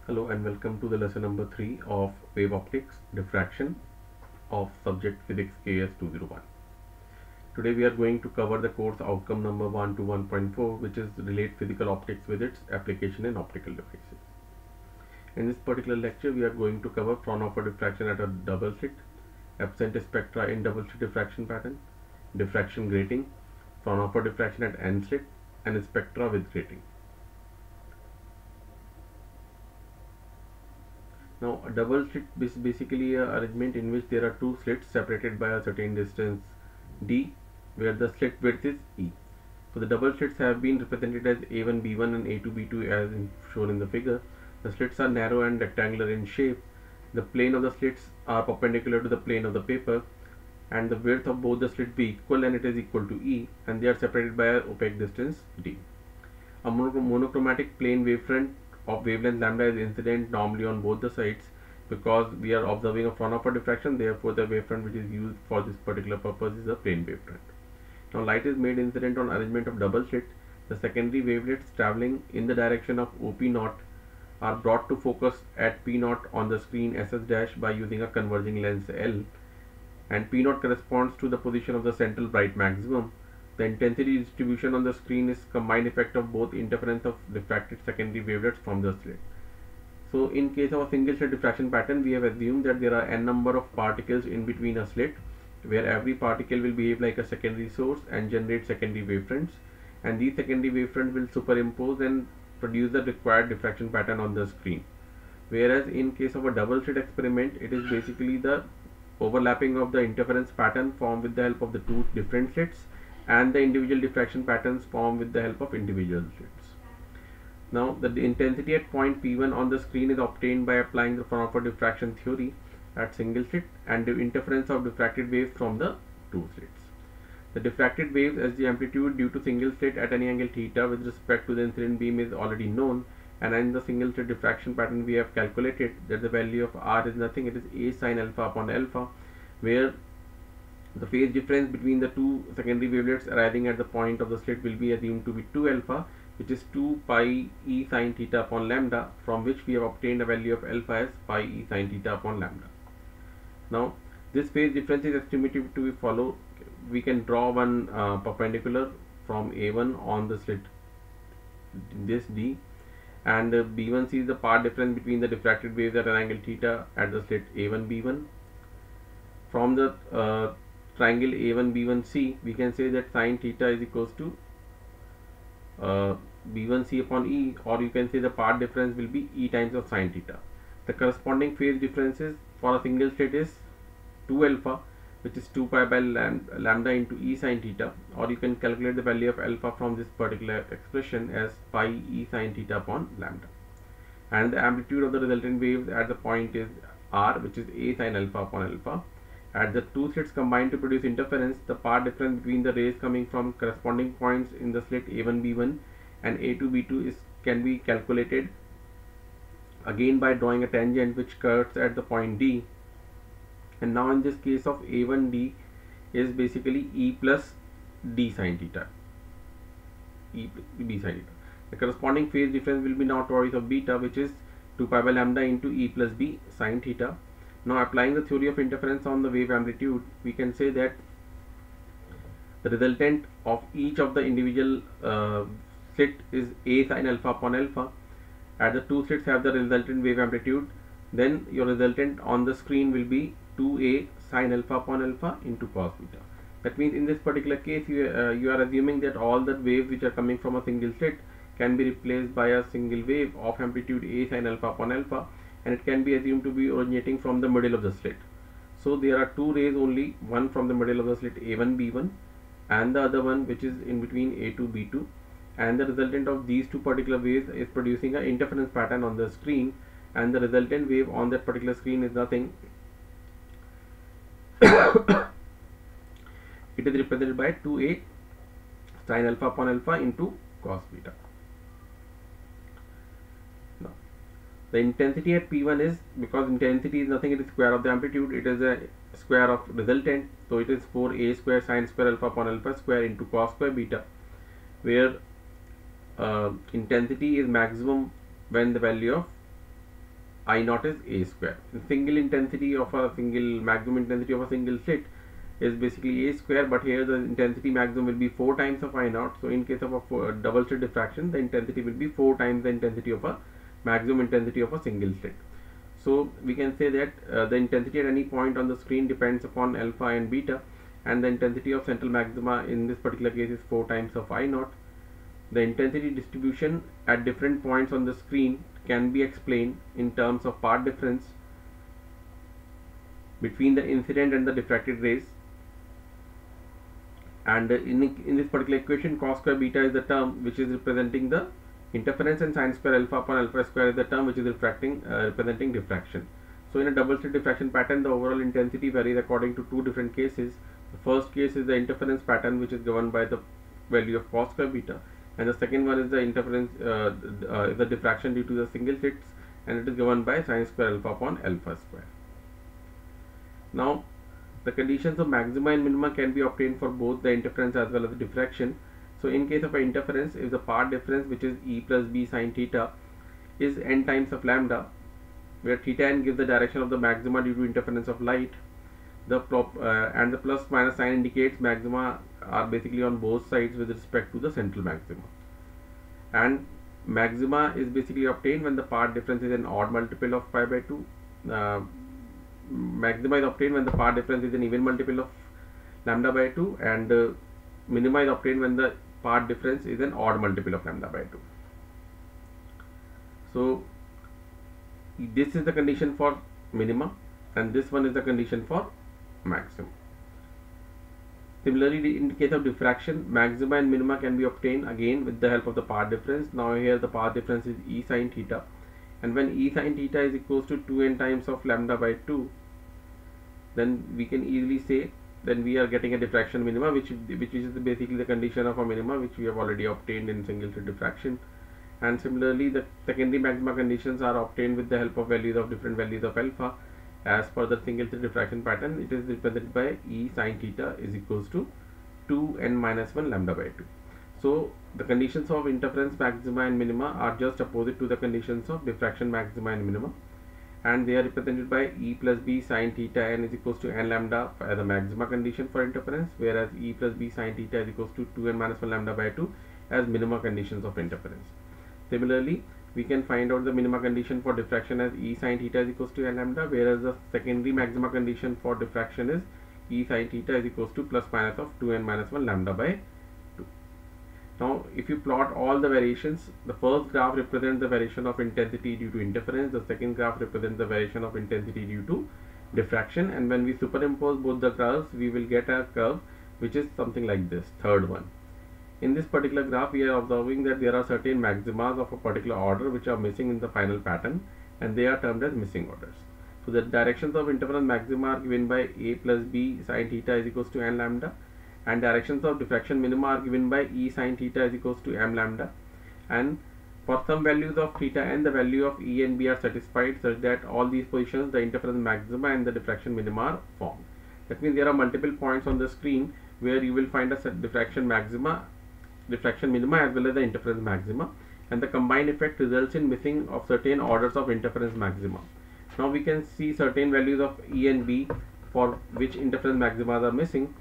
Hello and welcome to the lesson number 3 of wave optics diffraction of subject physics KS 201. Today we are going to cover the course outcome number 1 to 1.4, which is relate physical optics with its application in optical devices. In this particular lecture we are going to cover Fraunhofer diffraction at a double slit, absent spectra in double slit diffraction pattern, diffraction grating, Fraunhofer diffraction at N slit, and spectra with grating. Now, a double slit is basically an arrangement in which there are two slits separated by a certain distance d, where the slit width is e. So, the double slits have been represented as A1, B1 and A2, B2 as shown in the figure. The slits are narrow and rectangular in shape. The plane of the slits are perpendicular to the plane of the paper, and the width of both the slits be equal, and it is equal to e, and they are separated by an opaque distance d. A monochromatic plane wavefront of wavelength lambda is incident normally on both the sides because we are observing a Fraunhofer diffraction. Therefore, the wavefront which is used for this particular purpose is a plane wavefront. Now, light is made incident on arrangement of double slit. The secondary wavelets traveling in the direction of OP0 are brought to focus at P0 on the screen SS dash by using a converging lens L, and P0 corresponds to the position of the central bright maximum. The intensity distribution on the screen is combined effect of both interference of refracted secondary wavelets from the slit. So, in case of a single slit diffraction pattern, we have assumed that there are n number of particles in between a slit, where every particle will behave like a secondary source and generate secondary wavefronts, and these secondary wavefronts will superimpose and produce the required diffraction pattern on the screen. Whereas in case of a double slit experiment, it is basically the overlapping of the interference pattern formed with the help of the two different slits, and the individual diffraction patterns formed with the help of individual slits. Now, the intensity at point P1 on the screen is obtained by applying the Fraunhofer diffraction theory at single slit and the interference of diffracted waves from the two slits. The diffracted waves as the amplitude due to single slit at any angle theta with respect to the incident beam is already known, and in the single slit diffraction pattern we have calculated that the value of R is nothing, it is A sin alpha upon alpha, where the phase difference between the two secondary wavelets arising at the point of the slit will be assumed to be 2 alpha, which is 2 pi e sin theta upon lambda, from which we have obtained a value of alpha as pi e sin theta upon lambda. Now, this phase difference is estimated to be follow. We can draw one perpendicular from A1 on the slit, this D, and B1 sees the path difference between the diffracted waves at an angle theta at the slit A1 B1. From the triangle A1 B1 C, we can say that sin theta is equals to B1 C upon E, or you can say the path difference will be E times of sin theta. The corresponding phase differences for a single slit is 2 alpha, which is 2 pi by lambda into E sin theta, or you can calculate the value of alpha from this particular expression as pi E sin theta upon lambda. And the amplitude of the resultant waves at the point is R, which is A sin alpha upon alpha. As the two slits combine to produce interference, the path difference between the rays coming from corresponding points in the slit A1 B1 and A2 B2 can be calculated again by drawing a tangent which cuts at the point D. And now in this case of A1 D is basically E plus D sin theta, E B sin theta. The corresponding phase difference will be now twice of beta, which is 2 pi by lambda into E plus B sin theta. Now, applying the theory of interference on the wave amplitude, we can say that the resultant of each of the individual slit is A sin alpha upon alpha. As the two slits have the resultant wave amplitude, then your resultant on the screen will be 2A sin alpha upon alpha into cos beta. That means in this particular case, you are assuming that all the waves which are coming from a single slit can be replaced by a single wave of amplitude A sin alpha upon alpha, and it can be assumed to be originating from the middle of the slit. So there are two rays only, one from the middle of the slit A1 B1 and the other one which is in between A2 B2, and the resultant of these two particular waves is producing an interference pattern on the screen, and the resultant wave on that particular screen is nothing it is represented by 2A sin alpha upon alpha into cos beta. The intensity at P1 is, because intensity is nothing, it is square of the amplitude, it is a square of resultant, so it is 4A square sin square alpha upon alpha square into cos square beta, where intensity is maximum when the value of I naught is a square. The single intensity of a single maximum intensity of a single slit is basically a square, but here the intensity maximum will be 4 times of I naught. So in case of a double slit diffraction, the intensity will be 4 times the intensity of a maximum intensity of a single slit. So we can say that the intensity at any point on the screen depends upon alpha and beta, and the intensity of central maxima in this particular case is 4 times of I naught. The intensity distribution at different points on the screen can be explained in terms of path difference between the incident and the diffracted rays, and in this particular equation, cos square beta is the term which is representing the interference, and sin square alpha upon alpha square is the term which is representing diffraction. So in a double slit diffraction pattern, the overall intensity varies according to two different cases. The first case is the interference pattern, which is governed by the value of cos square beta, and the second one is the interference the diffraction due to the single slits, and it is governed by sin square alpha upon alpha square. Now the conditions of maxima and minima can be obtained for both the interference as well as the diffraction. So in case of an interference, if the path difference, which is E plus B sin theta, is n times of lambda, where theta n gives the direction of the maxima due to interference of light, and the plus minus sign indicates maxima are basically on both sides with respect to the central maxima, and maxima is basically obtained when the path difference is an odd multiple of pi by 2. Maxima is obtained when the path difference is an even multiple of lambda by 2, and minima is obtained when the path difference is an odd multiple of lambda by 2. So this is the condition for minima, and this one is the condition for maximum. Similarly, in the case of diffraction, maxima and minima can be obtained again with the help of the path difference. Now here the path difference is E sin theta, and when E sin theta is equals to 2n times of lambda by 2, then we can easily say then we are getting a diffraction minima, which is basically the condition of a minima which we have already obtained in single slit diffraction. And similarly, the secondary maxima conditions are obtained with the help of values of different values of alpha. As per the single slit diffraction pattern, it is represented by E sin theta is equals to 2n minus 1 lambda by 2. So the conditions of interference maxima and minima are just opposite to the conditions of diffraction maxima and minima, and they are represented by E plus B sin theta n is equals to n lambda as a maxima condition for interference, whereas E plus B sin theta is equals to 2n minus 1 lambda by 2 as minima conditions of interference. Similarly, we can find out the minima condition for diffraction as E sin theta is equals to n lambda, whereas the secondary maxima condition for diffraction is E sin theta is equals to plus minus of 2n minus 1 lambda by 2. Now if you plot all the variations, the first graph represents the variation of intensity due to interference, the second graph represents the variation of intensity due to diffraction, and when we superimpose both the curves, we will get a curve which is something like this, third one. In this particular graph, we are observing that there are certain maximas of a particular order which are missing in the final pattern, and they are termed as missing orders. So the directions of interference maxima are given by A plus B sin theta is equals to n lambda, and directions of diffraction minima are given by E sin theta is equals to m lambda, and for some values of theta n, the value of E and B are satisfied such that all these positions, the interference maxima and the diffraction minima, are formed. That means there are multiple points on the screen where you will find a diffraction maxima, diffraction minima as well as the interference maxima, and the combined effect results in missing of certain orders of interference maxima. Now we can see certain values of E and B for which interference maxima are missing,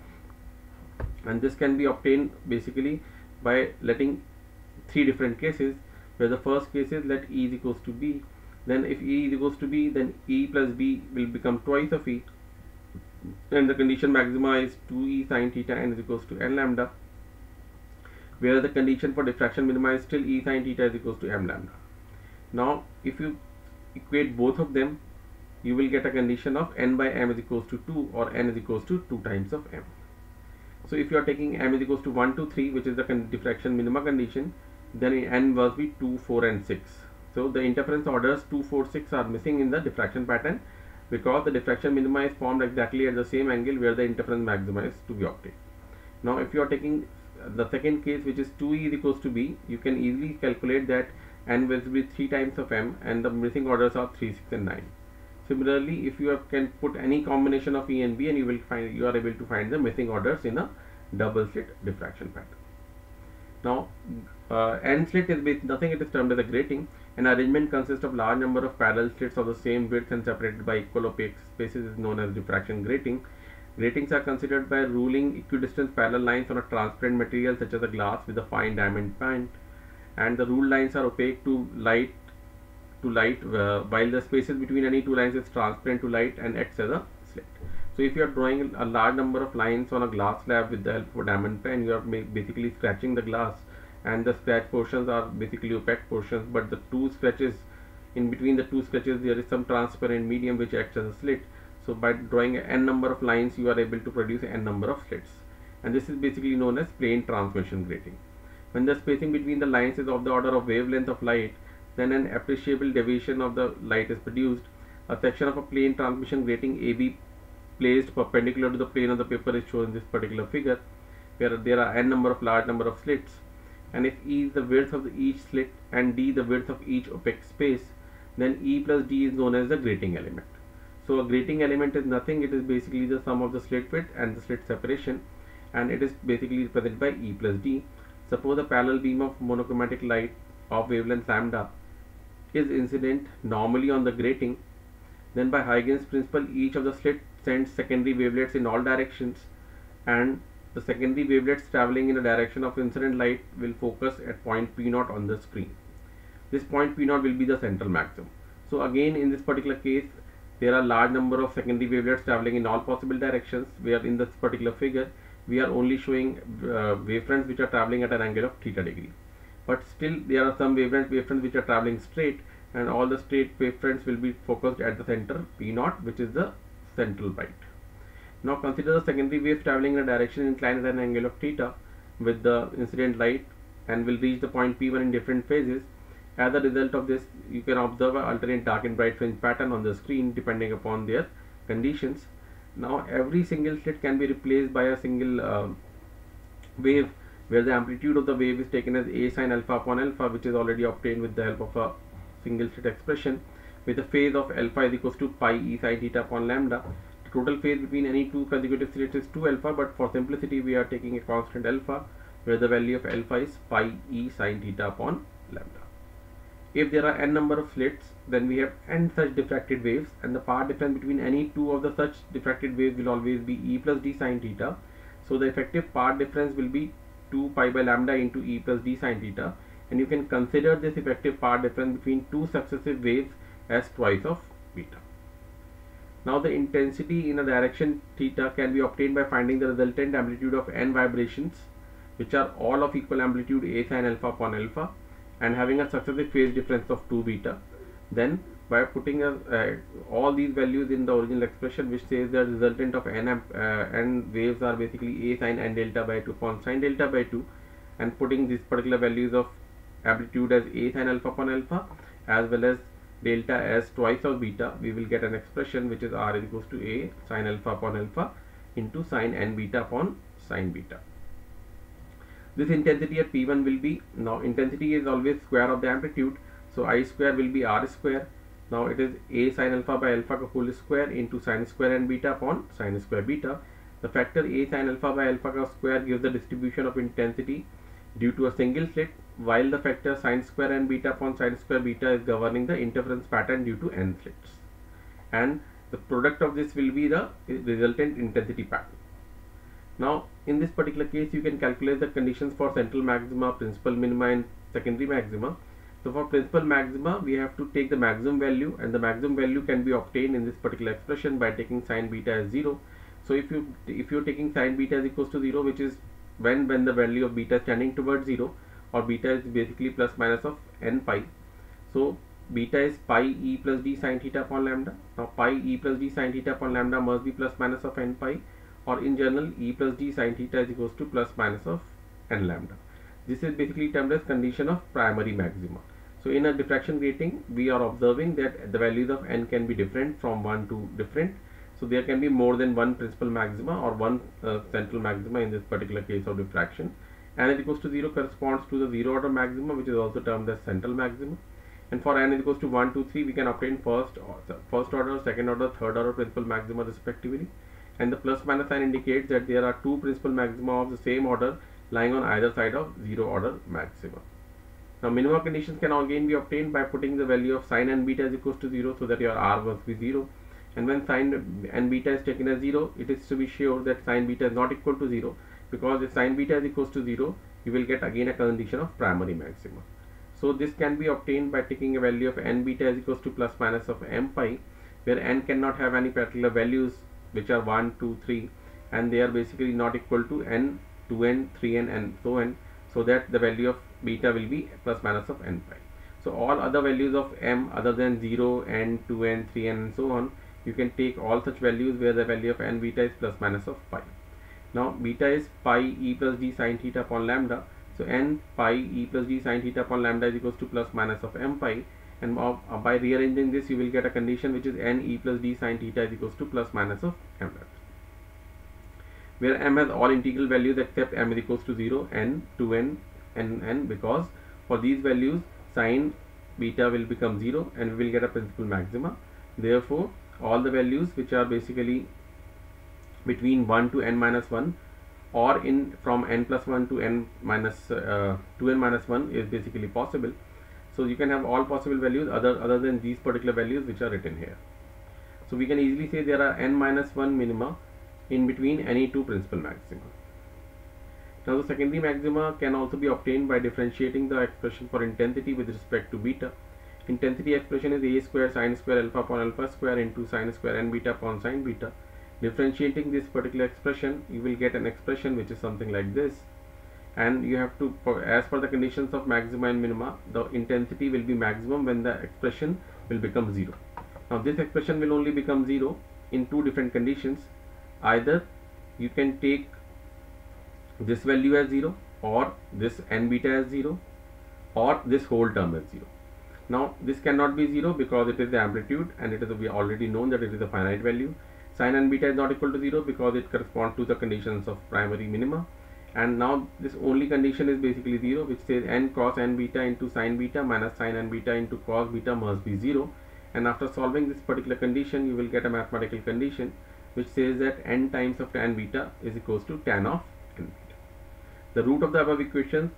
and this can be obtained basically by letting three different cases, where the first case is let E is equals to B, then if E is equals to B, then E plus B will become twice of E, and the condition maxima is 2E sin theta n is equals to n lambda, where the condition for diffraction minima is still E sin theta is equals to m lambda. Now if you equate both of them, you will get a condition of n by m is equals to 2, or n is equals to 2 times of m. So if you are taking m is equals to 1, 2, 3, which is the diffraction minima condition, then n must be 2, 4 and 6. So the interference orders 2, 4, 6 are missing in the diffraction pattern, because the diffraction minima is formed exactly at the same angle where the interference maxima is to be obtained. Now if you are taking the second case, which is 2E is equals to B, you can easily calculate that n will be 3 times of m, and the missing orders are 3, 6 and 9. Similarly, if you can put any combination of E and B, and you are able to find the missing orders in a double slit diffraction pattern. Now N slit is nothing, it is termed as a grating. An arrangement consists of large number of parallel slits of the same width and separated by equal opaque spaces is known as diffraction grating. Gratings are considered by ruling equidistant parallel lines on a transparent material such as a glass with a fine diamond point, and the ruled lines are opaque to light while the spaces between any two lines is transparent to light and acts as a slit. So if you are drawing a large number of lines on a glass slab with the help of a diamond pen, you are basically scratching the glass, and the scratch portions are basically opaque portions, but the two scratches, in between the two scratches there is some transparent medium which acts as a slit. So by drawing n number of lines, you are able to produce n number of slits, and this is basically known as plane transmission grating. When the spacing between the lines is of the order of wavelength of light, then an appreciable deviation of the light is produced. A section of a plane transmission grating AB placed perpendicular to the plane of the paper is shown in this particular figure, where there are n number of large number of slits, and if E is the width of each slit and D the width of each opaque space, then E plus D is known as the grating element. So a grating element is nothing, it is basically the sum of the slit width and the slit separation, and it is basically represented by E plus D. Suppose a parallel beam of monochromatic light of wavelength lambda is incident normally on the grating, then by Huygens principle each of the slits sends secondary wavelets in all directions, and the secondary wavelets traveling in the direction of incident light will focus at point P0 on the screen. This point P0 will be the central maximum. So again, in this particular case, there are large number of secondary wavelets traveling in all possible directions, where in this particular figure we are only showing wavefronts which are traveling at an angle of theta degree. But still there are some wavefronts which are traveling straight, and all the straight wavefronts will be focused at the center P0, which is the central point. Now consider the secondary wave traveling in a direction inclined at an angle of theta with the incident light, and will reach the point P1 in different phases. As a result of this, you can observe an alternate dark and bright fringe pattern on the screen depending upon their conditions. Now every single slit can be replaced by a single wave, where the amplitude of the wave is taken as A sin alpha upon alpha, which is already obtained with the help of a single slit expression, with the phase of alpha is equals to pi E sin theta upon lambda. The total phase between any two consecutive slits is 2 alpha, but for simplicity we are taking a constant alpha, where the value of alpha is pi E sin theta upon lambda. If there are n number of slits, then we have n such diffracted waves, and the path difference between any two of the such diffracted waves will always be E plus D sin theta. So the effective path difference will be 2 pi by lambda into E plus D sin theta, and you can consider this effective path difference between two successive waves as twice of beta. Now the intensity in a direction theta can be obtained by finding the resultant amplitude of n vibrations, which are all of equal amplitude A sin alpha upon alpha, and having a successive phase difference of 2 beta. Then by putting all these values in the original expression, which says the resultant of n waves are basically A sin n delta by 2 upon sin delta by 2, and putting these particular values of amplitude as A sin alpha upon alpha as well as delta as twice of beta, we will get an expression which is R is equals to A sin alpha upon alpha into sin n beta upon sin beta. This intensity at P1 will be, now intensity is always square of the amplitude, so I square will be R square. Now it is A sin alpha by alpha ka whole square into sin square n beta upon sin square beta. The factor A sin alpha by alpha ka square gives the distribution of intensity due to a single slit, while the factor sin square n beta upon sin square beta is governing the interference pattern due to n slits, and the product of this will be the resultant intensity pattern. Now in this particular case, you can calculate the conditions for central maxima, principal minima, and secondary maxima. So for principal maxima, we have to take the maximum value, and the maximum value can be obtained in this particular expression by taking sin beta as 0. So if you're taking sin beta is equals to 0, which is when the value of beta is tending towards 0, or beta is basically plus minus of n pi. So beta is pi E plus D sin theta upon lambda. Now pi E plus D sin theta upon lambda must be plus minus of n pi, or in general E plus D sin theta is equals to plus minus of n lambda. This is basically termed as condition of primary maxima. So in a diffraction grating, we are observing that the values of n can be different from 1 to different. So there can be more than one principal maxima or one central maxima in this particular case of diffraction. N is equals to 0 corresponds to the 0 order maxima, which is also termed as central maxima. And for n is equals to 1, 2, 3, we can obtain first order, second order, third order principal maxima respectively. And the plus minus sign indicates that there are two principal maxima of the same order lying on either side of 0 order maxima. Now minimum conditions can again be obtained by putting the value of sin n beta is equals to 0, so that your r must be 0. And when sin n beta is taken as 0, it is to be sure that sin beta is not equal to 0, because if sin beta is equals to 0, you will get again a condition of primary maxima. So this can be obtained by taking a value of n beta is equals to plus minus of m pi, where n cannot have any particular values which are 1, 2, 3, and they are basically not equal to n, 2n, 3n, and so on, so that the value of beta will be plus minus of n pi. So all other values of m other than 0, n, 2n, 3n, and so on, you can take all such values where the value of n beta is plus minus of pi. Now beta is pi e plus d sin theta upon lambda. So n pi e plus d sin theta upon lambda is equals to plus minus of m pi, and by rearranging this you will get a condition which is n e plus d sin theta is equals to plus minus of m lambda, where m has all integral values except m is equals to 0, n, 2n, and n, because for these values sin beta will become 0 and we will get a principal maxima. Therefore all the values which are basically between 1 to n minus 1, or in from n plus 1 to n minus 2n minus 1 is basically possible. So you can have all possible values other than these particular values which are written here. So we can easily say there are n minus 1 minima in between any two principal maxima. Now the secondary maxima can also be obtained by differentiating the expression for intensity with respect to beta. Intensity expression is a square sin square alpha upon alpha square into sin square n beta upon sin beta. Differentiating this particular expression, you will get an expression which is something like this, and you have to, as per the conditions of maxima and minima, the intensity will be maximum when the expression will become 0. Now this expression will only become 0 in two different conditions. Either you can take this value as 0, or this n beta as 0, or this whole term as 0. Now this cannot be 0 because it is the amplitude, and it is we already known that it is a finite value. Sin n beta is not equal to 0 because it corresponds to the conditions of primary minima, and now this only condition is basically 0, which says n cos n beta into sin beta minus sin n beta into cos beta must be 0. And after solving this particular condition, you will get a mathematical condition which says that n times of tan beta is equals to tan of n beta. The root of the above equations,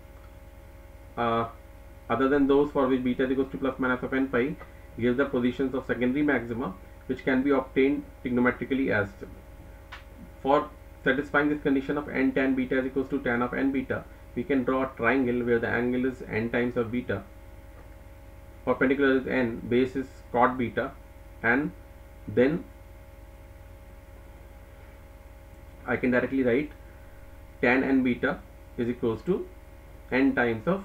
other than those for which beta is equals to plus minus of n pi, gives the positions of secondary maxima, which can be obtained trigonometrically as for satisfying this condition of n tan beta is equals to tan of n beta. We can draw a triangle where the angle is n times of beta, perpendicular is n, base is cot beta, and then I can directly write tan n beta is equals to n times of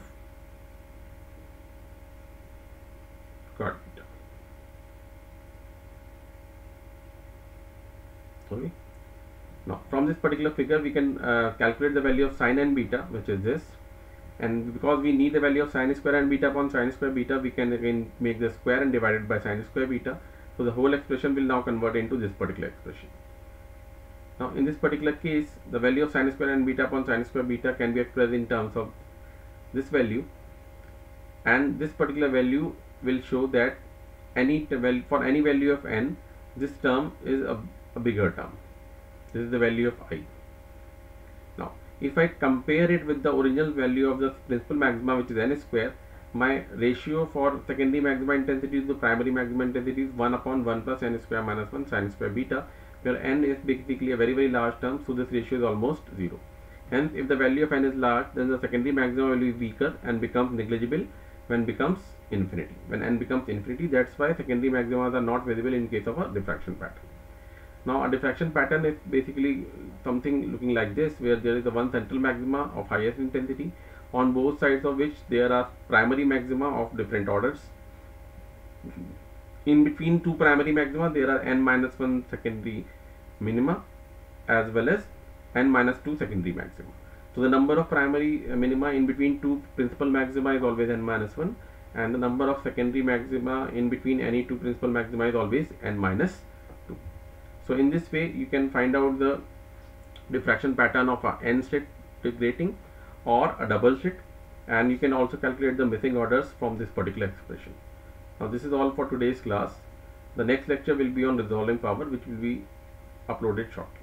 cot beta. Okay. Now from this particular figure we can calculate the value of sin n beta, which is this, and because we need the value of sin square n beta upon sin square beta, we can again make the square and divide it by sin square beta. So the whole expression will now convert into this particular expression. Now in this particular case, the value of sin square n beta upon sin square beta can be expressed in terms of this value, and this particular value will show that for any value of n, this term is a bigger term. This is the value of I. Now if I compare it with the original value of the principal maxima, which is n square, my ratio for secondary maxima intensity to the primary maxima intensity is 1 upon 1 plus n square minus 1 sin square beta, where n is basically a very large term, so this ratio is almost 0. Hence if the value of n is large, then the secondary maxima will be weaker and becomes negligible when becomes infinity. When n becomes infinity, that's why secondary maximas are not visible in case of a diffraction pattern. Now a diffraction pattern is basically something looking like this, where there is a one central maxima of highest intensity, on both sides of which there are primary maxima of different orders. In between two primary maxima there are n minus 1 secondary minima as well as n minus 2 secondary maxima. So the number of primary minima in between two principal maxima is always n minus 1, and the number of secondary maxima in between any two principal maxima is always n minus 2. So in this way you can find out the diffraction pattern of a n slit grating or a double slit, and you can also calculate the missing orders from this particular expression. Now this is all for today's class. The next lecture will be on resolving power, which will be uploaded shortly.